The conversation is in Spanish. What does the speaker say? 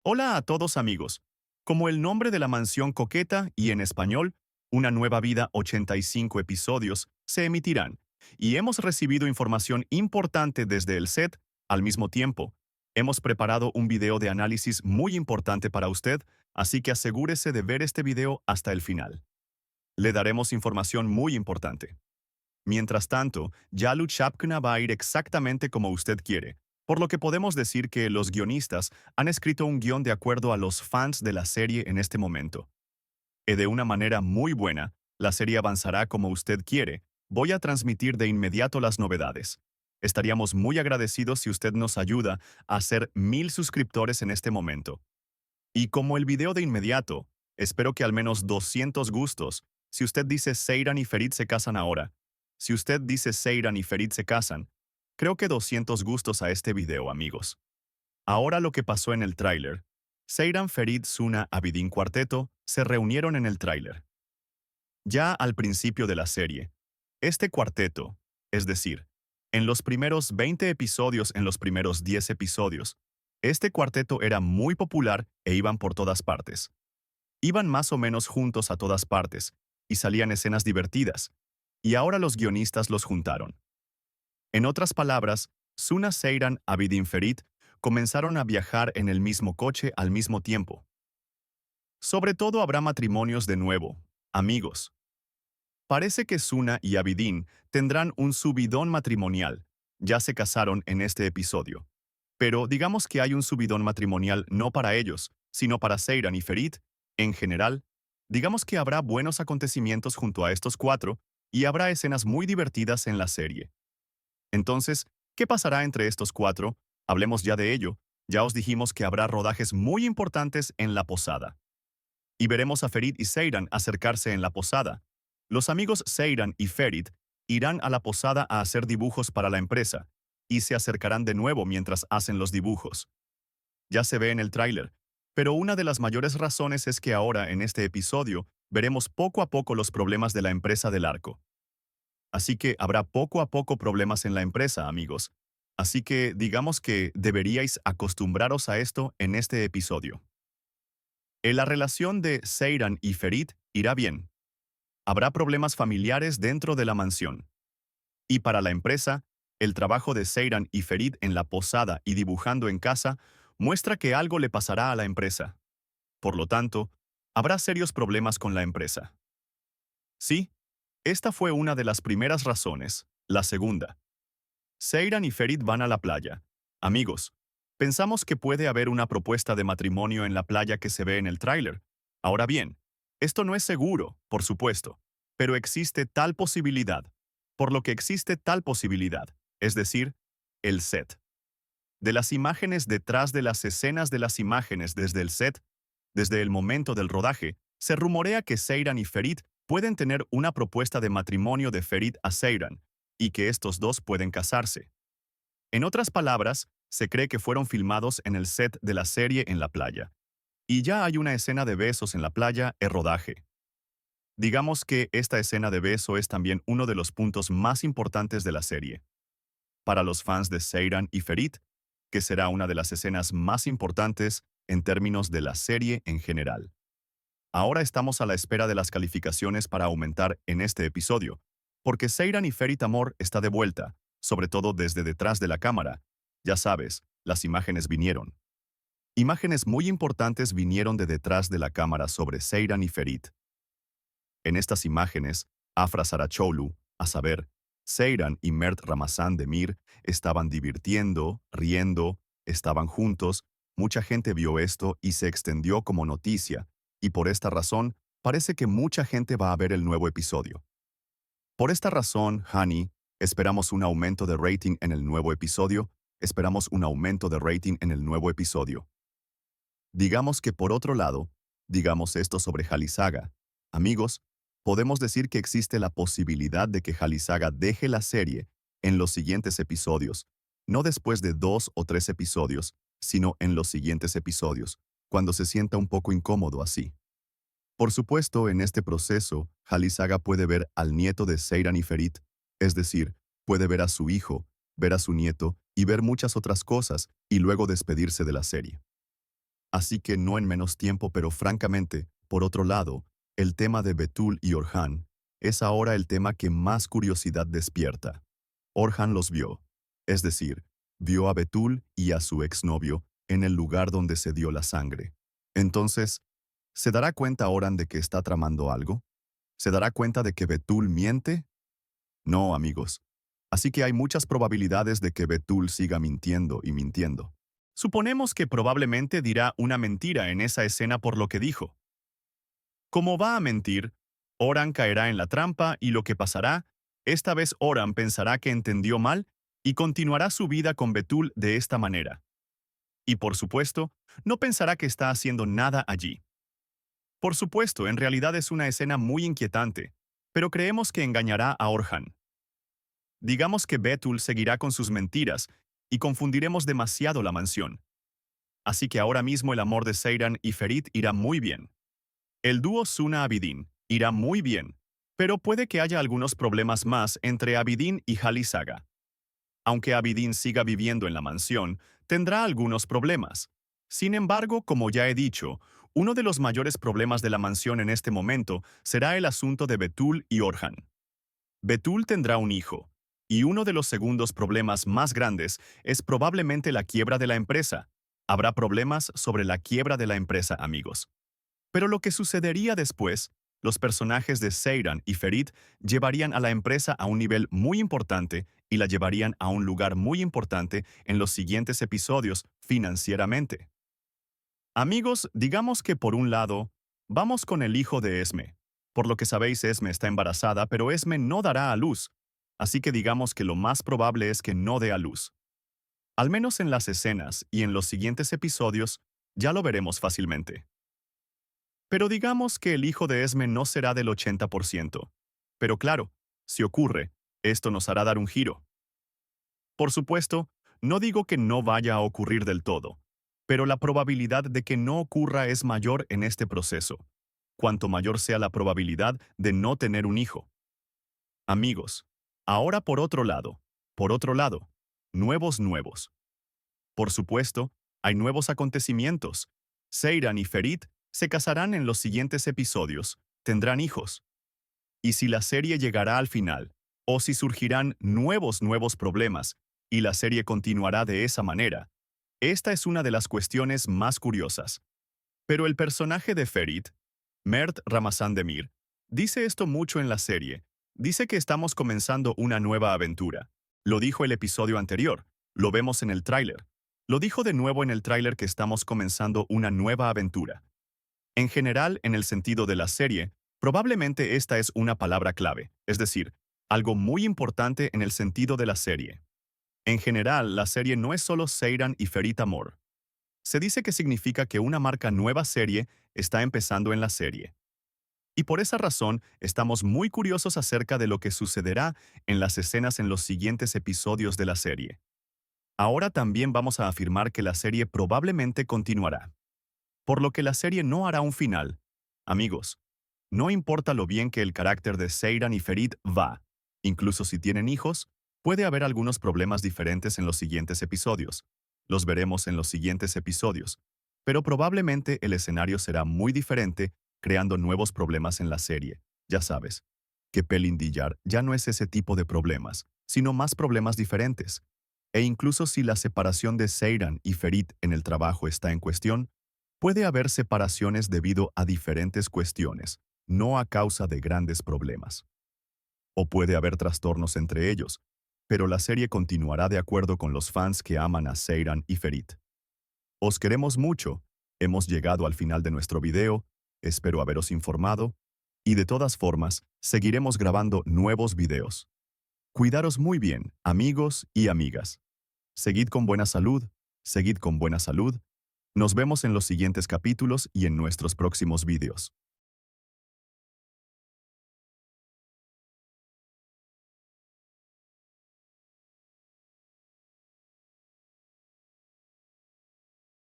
Hola a todos amigos. Como el nombre de la mansión coqueta y en español, Una nueva vida 85 episodios se emitirán, y hemos recibido información importante desde el set al mismo tiempo. Hemos preparado un video de análisis muy importante para usted, así que asegúrese de ver este video hasta el final. Le daremos información muy importante. Mientras tanto, Yalu Chapkina va a ir exactamente como usted quiere, por lo que podemos decir que los guionistas han escrito un guión de acuerdo a los fans de la serie en este momento. Y de una manera muy buena, la serie avanzará como usted quiere. Voy a transmitir de inmediato las novedades. Estaríamos muy agradecidos si usted nos ayuda a hacer 1000 suscriptores en este momento. Y como el video de inmediato, espero que al menos 200 gustos. Si usted dice Seiran y Ferit se casan ahora. Si usted dice Seiran y Ferit se casan, creo que 200 gustos a este video, amigos. Ahora lo que pasó en el tráiler. Seiran, Ferit, Suna, Abidin Cuarteto se reunieron en el tráiler. Ya al principio de la serie, este cuarteto, es decir, en los primeros 20 episodios, en los primeros 10 episodios, este cuarteto era muy popular e iban por todas partes. Iban más o menos juntos a todas partes, y salían escenas divertidas, y ahora los guionistas los juntaron. En otras palabras, Suna, Seiran, Abidin, Ferit comenzaron a viajar en el mismo coche al mismo tiempo. Sobre todo habrá matrimonios de nuevo, amigos. Parece que Suna y Abidin tendrán un subidón matrimonial. Ya se casaron en este episodio. Pero digamos que hay un subidón matrimonial no para ellos, sino para Seiran y Ferit. En general, digamos que habrá buenos acontecimientos junto a estos cuatro y habrá escenas muy divertidas en la serie. Entonces, ¿qué pasará entre estos cuatro? Hablemos ya de ello. Ya os dijimos que habrá rodajes muy importantes en la posada. Y veremos a Ferit y Seiran acercarse en la posada. Los amigos Seiran y Ferit irán a la posada a hacer dibujos para la empresa, y se acercarán de nuevo mientras hacen los dibujos. Ya se ve en el tráiler, pero una de las mayores razones es que ahora, en este episodio, veremos poco a poco los problemas de la empresa del arco. Así que habrá poco a poco problemas en la empresa, amigos. Así que digamos que deberíais acostumbraros a esto en este episodio. En la relación de Seiran y Ferit irá bien. Habrá problemas familiares dentro de la mansión. Y para la empresa, el trabajo de Seiran y Ferit en la posada y dibujando en casa muestra que algo le pasará a la empresa. Por lo tanto, habrá serios problemas con la empresa. Sí, esta fue una de las primeras razones. La segunda. Seiran y Ferit van a la playa. Amigos, pensamos que puede haber una propuesta de matrimonio en la playa que se ve en el tráiler. Ahora bien, esto no es seguro, por supuesto, pero existe tal posibilidad. Por lo que existe tal posibilidad, es decir, el set. De las imágenes detrás de las escenas de las imágenes desde el set, desde el momento del rodaje, se rumorea que Seiran y Ferit pueden tener una propuesta de matrimonio de Ferit a Seiran, y que estos dos pueden casarse. En otras palabras, se cree que fueron filmados en el set de la serie en la playa. Y ya hay una escena de besos en la playa en rodaje. Digamos que esta escena de beso es también uno de los puntos más importantes de la serie. Para los fans de Seiran y Ferit, que será una de las escenas más importantes en términos de la serie en general. Ahora estamos a la espera de las calificaciones para aumentar en este episodio, porque Seiran y Ferit Amor está de vuelta, sobre todo desde detrás de la cámara. Ya sabes, las imágenes vinieron. Imágenes muy importantes vinieron de detrás de la cámara sobre Seiran y Ferit. En estas imágenes, Afra Sarachoğlu, a saber, Seiran y Mert Ramazan Demir, estaban divirtiendo, riendo, estaban juntos. Mucha gente vio esto y se extendió como noticia, y por esta razón, parece que mucha gente va a ver el nuevo episodio. Por esta razón, Hani, esperamos un aumento de rating en el nuevo episodio, esperamos un aumento de rating en el nuevo episodio. Digamos que por otro lado, digamos esto sobre Halisaga. Amigos, podemos decir que existe la posibilidad de que Halisaga deje la serie en los siguientes episodios, no después de 2 o 3 episodios, sino en los siguientes episodios, cuando se sienta un poco incómodo así. Por supuesto, en este proceso, Halisaga puede ver al nieto de Seiran y Ferit, es decir, puede ver a su hijo, ver a su nieto y ver muchas otras cosas y luego despedirse de la serie. Así que no en menos tiempo, pero francamente, por otro lado, el tema de Betul y Orhan es ahora el tema que más curiosidad despierta. Orhan los vio, es decir, vio a Betul y a su exnovio en el lugar donde se dio la sangre. Entonces, ¿se dará cuenta Orhan de que está tramando algo? ¿Se dará cuenta de que Betul miente? No, amigos. Así que hay muchas probabilidades de que Betul siga mintiendo y mintiendo. Suponemos que probablemente dirá una mentira en esa escena por lo que dijo. Como va a mentir, Oran caerá en la trampa y lo que pasará, esta vez Oran pensará que entendió mal y continuará su vida con Betul de esta manera. Y por supuesto, no pensará que está haciendo nada allí. Por supuesto, en realidad es una escena muy inquietante, pero creemos que engañará a Orhan. Digamos que Betul seguirá con sus mentiras y confundiremos demasiado la mansión. Así que ahora mismo el amor de Seyran y Ferit irá muy bien. El dúo Suna-Abidin irá muy bien, pero puede que haya algunos problemas más entre Abidin y Hali Saga. Aunque Abidin siga viviendo en la mansión, tendrá algunos problemas. Sin embargo, como ya he dicho, uno de los mayores problemas de la mansión en este momento será el asunto de Betul y Orhan. Betul tendrá un hijo, y uno de los segundos problemas más grandes es probablemente la quiebra de la empresa. Habrá problemas sobre la quiebra de la empresa, amigos. Pero lo que sucedería después, los personajes de Seyran y Ferit llevarían a la empresa a un nivel muy importante y la llevarían a un lugar muy importante en los siguientes episodios financieramente. Amigos, digamos que por un lado, vamos con el hijo de Esme. Por lo que sabéis, Esme está embarazada, pero Esme no dará a luz. Así que digamos que lo más probable es que no dé a luz. Al menos en las escenas y en los siguientes episodios, ya lo veremos fácilmente. Pero digamos que el hijo de Esme no será del 80%. Pero claro, si ocurre, esto nos hará dar un giro. Por supuesto, no digo que no vaya a ocurrir del todo, pero la probabilidad de que no ocurra es mayor en este proceso, cuanto mayor sea la probabilidad de no tener un hijo. Amigos, ahora por otro lado, nuevos. Por supuesto, hay nuevos acontecimientos. Seyran y Ferit se casarán en los siguientes episodios, tendrán hijos. Y si la serie llegará al final, o si surgirán nuevos problemas, y la serie continuará de esa manera, esta es una de las cuestiones más curiosas. Pero el personaje de Ferit, Mert Ramazan Demir, dice esto mucho en la serie. Dice que estamos comenzando una nueva aventura. Lo dijo el episodio anterior, lo vemos en el tráiler. Lo dijo de nuevo en el tráiler que estamos comenzando una nueva aventura. En general, en el sentido de la serie, probablemente esta es una palabra clave, es decir, algo muy importante en el sentido de la serie. En general, la serie no es solo Seyran y Ferit Amor. Se dice que significa que una marca nueva serie está empezando en la serie. Y por esa razón, estamos muy curiosos acerca de lo que sucederá en las escenas en los siguientes episodios de la serie. Ahora también vamos a afirmar que la serie probablemente continuará. Por lo que la serie no hará un final. Amigos, no importa lo bien que el carácter de Seyran y Ferit va, incluso si tienen hijos, puede haber algunos problemas diferentes en los siguientes episodios. Los veremos en los siguientes episodios. Pero probablemente el escenario será muy diferente, creando nuevos problemas en la serie. Ya sabes, que Pelin Diyar ya no es ese tipo de problemas, sino más problemas diferentes. E incluso si la separación de Seyran y Ferit en el trabajo está en cuestión, puede haber separaciones debido a diferentes cuestiones, no a causa de grandes problemas. O puede haber trastornos entre ellos, pero la serie continuará de acuerdo con los fans que aman a Seyran y Ferit. Os queremos mucho, hemos llegado al final de nuestro video, espero haberos informado, y de todas formas, seguiremos grabando nuevos videos. Cuidaros muy bien, amigos y amigas. Seguid con buena salud, seguid con buena salud. Nos vemos en los siguientes capítulos y en nuestros próximos videos.